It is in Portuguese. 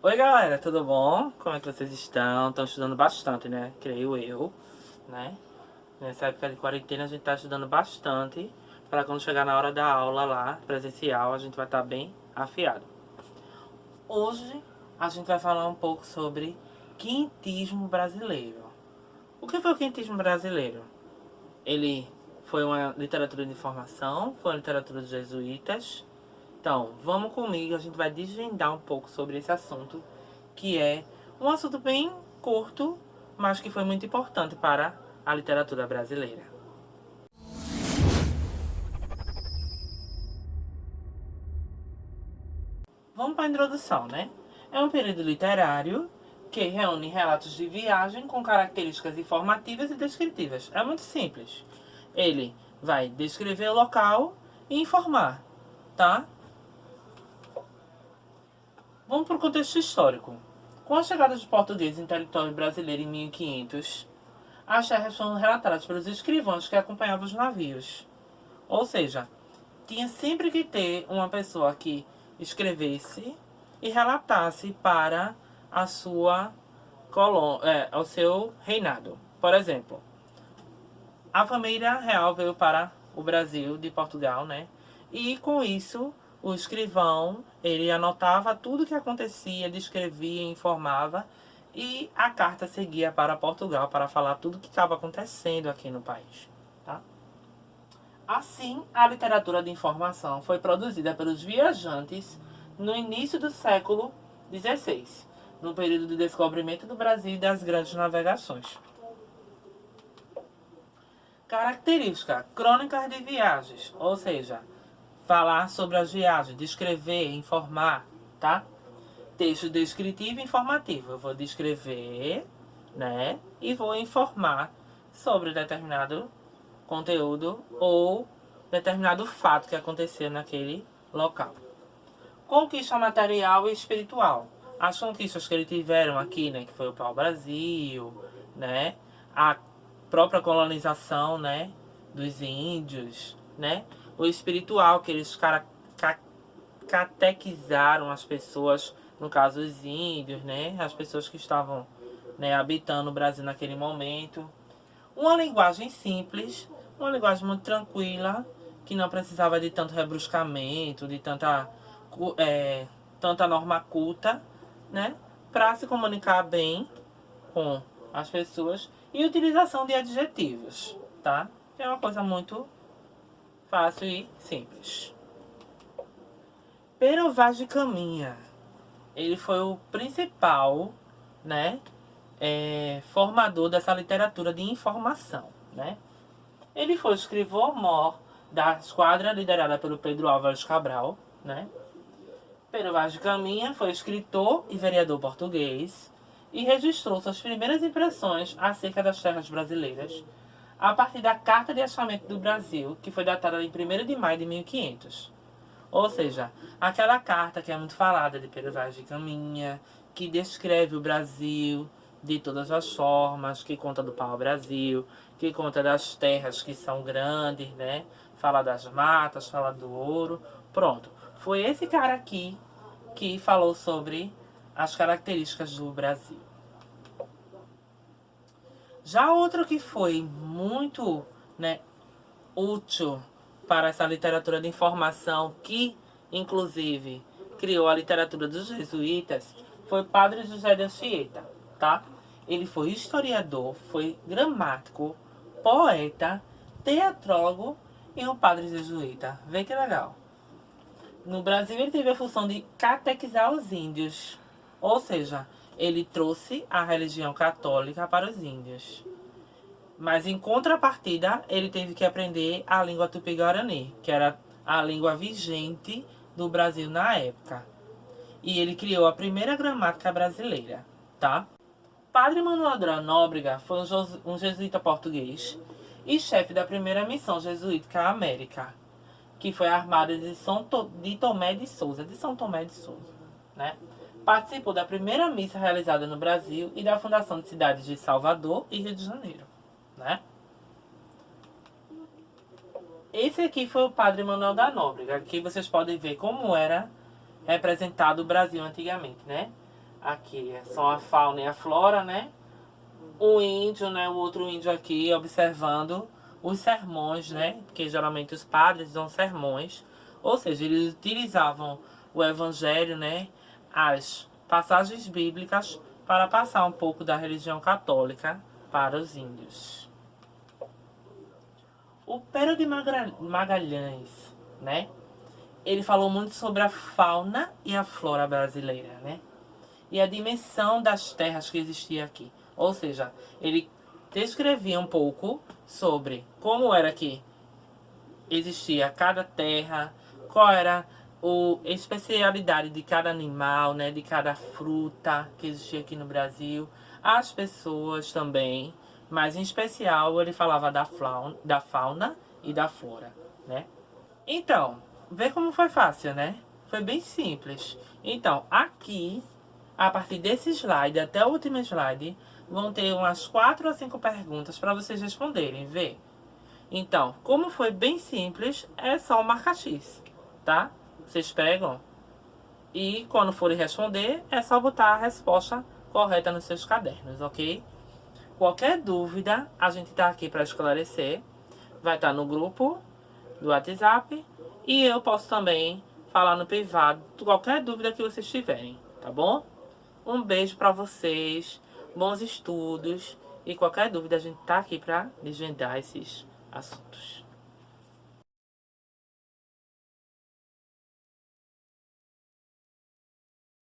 Oi galera, tudo bom? Como é que vocês estão? Estão estudando bastante, né? Creio eu, né? Nessa época de quarentena a gente tá estudando bastante para quando chegar na hora da aula lá, presencial, a gente vai estar bem afiado. Hoje a gente vai falar um pouco sobre quintismo brasileiro. O que foi o quintismo brasileiro? Ele foi uma literatura de informação, foi uma literatura dos jesuítas. Então, vamos comigo, a gente vai desvendar um pouco sobre esse assunto, que é um assunto bem curto, mas que foi muito importante para a literatura brasileira. Vamos para a introdução, né? É um período literário que reúne relatos de viagem com características informativas e descritivas. É muito simples. Ele vai descrever o local e informar, tá? Vamos para o contexto histórico. Com a chegada dos portugueses em território brasileiro em 1500, as terras foram relatadas pelos escrivãos que acompanhavam os navios. Ou seja, tinha sempre que ter uma pessoa que escrevesse e relatasse para a sua ao seu reinado. Por exemplo, a família real veio para o Brasil de Portugal, né? E com isso, o escrivão, ele anotava tudo que acontecia, descrevia, informava, e a carta seguia para Portugal para falar tudo o que estava acontecendo aqui no país, tá? Assim, a literatura de informação foi produzida pelos viajantes no início do século XVI, no período de descobrimento do Brasil e das grandes navegações. Característica: crônicas de viagens, ou seja, falar sobre as viagens, descrever, informar, tá? Texto descritivo e informativo. Eu vou descrever, né? E vou informar sobre determinado conteúdo ou determinado fato que aconteceu naquele local. Conquista material e espiritual. As conquistas que eles tiveram aqui, né, que foi o pau-brasil, né, a própria colonização, né, dos índios, né, o espiritual que eles catequizaram as pessoas, no caso os índios, né, as pessoas que estavam, né, habitando o Brasil naquele momento. Uma linguagem simples, uma linguagem muito tranquila, que não precisava de tanto rebruscamento, de é, tanta norma culta, né? Para se comunicar bem com as pessoas e utilização de adjetivos, tá? É uma coisa muito fácil e simples. Pero Vaz de Caminha, ele foi o principal, né? Formador dessa literatura de informação, né? Ele foi escrivão-mor da esquadra liderada pelo Pedro Álvares Cabral, né? Pero Vaz de Caminha foi escritor e vereador português e registrou suas primeiras impressões acerca das terras brasileiras a partir da Carta de Achamento do Brasil, que foi datada em 1º de maio de 1500. Ou seja, aquela carta que é muito falada de Pero Vaz de Caminha, que descreve o Brasil de todas as formas, que conta do pau-brasil, que conta das terras que são grandes, né? Fala das matas, fala do ouro. Pronto. Foi esse cara aqui que falou sobre as características do Brasil. Já outro que foi muito, né, útil para essa literatura de informação, que inclusive criou a literatura dos jesuítas, foi Padre José de Anchieta, tá? Ele foi historiador, foi gramático, poeta, teatrólogo e um padre jesuíta. Vê que legal. No Brasil ele teve a função de catequizar os índios, ou seja, ele trouxe a religião católica para os índios. Mas em contrapartida, ele teve que aprender a língua tupi-guarani, que era a língua vigente do Brasil na época. E ele criou a primeira gramática brasileira, tá? Padre Manuel da Nóbrega foi um jesuíta português e chefe da primeira missão jesuítica à América, que foi armada de Tomé de Souza, né? Participou da primeira missa realizada no Brasil e da fundação de cidades de Salvador e Rio de Janeiro, né? Esse aqui foi o Padre Manuel da Nóbrega. Aqui vocês podem ver como era representado o Brasil antigamente, né? Aqui são a fauna e a flora, né? O índio, né? O outro índio aqui observando os sermões, né? Porque geralmente os padres dão sermões. Ou seja, eles utilizavam o evangelho, né? As passagens bíblicas para passar um pouco da religião católica para os índios. O Pero de Magalhães, né? Ele falou muito sobre a fauna e a flora brasileira, né? E a dimensão das terras que existia aqui. Ou seja, ele descrevia um pouco sobre como era que existia cada terra, qual era a especialidade de cada animal, né, de cada fruta que existia aqui no Brasil, as pessoas também, mas em especial ele falava da fauna e da flora, né? Então, vê como foi fácil, né? Foi bem simples. Então, aqui, a partir desse slide até o último slide, vão ter umas 4 a 5 perguntas para vocês responderem, vê? Então, como foi bem simples, é só marcar X, tá? Vocês pegam e quando forem responder, é só botar a resposta correta nos seus cadernos, ok? Qualquer dúvida, a gente tá aqui para esclarecer. Vai estar no grupo do WhatsApp e eu posso também falar no privado qualquer dúvida que vocês tiverem, tá bom? Um beijo para vocês, bons estudos e qualquer dúvida a gente tá aqui para desvendar esses assuntos.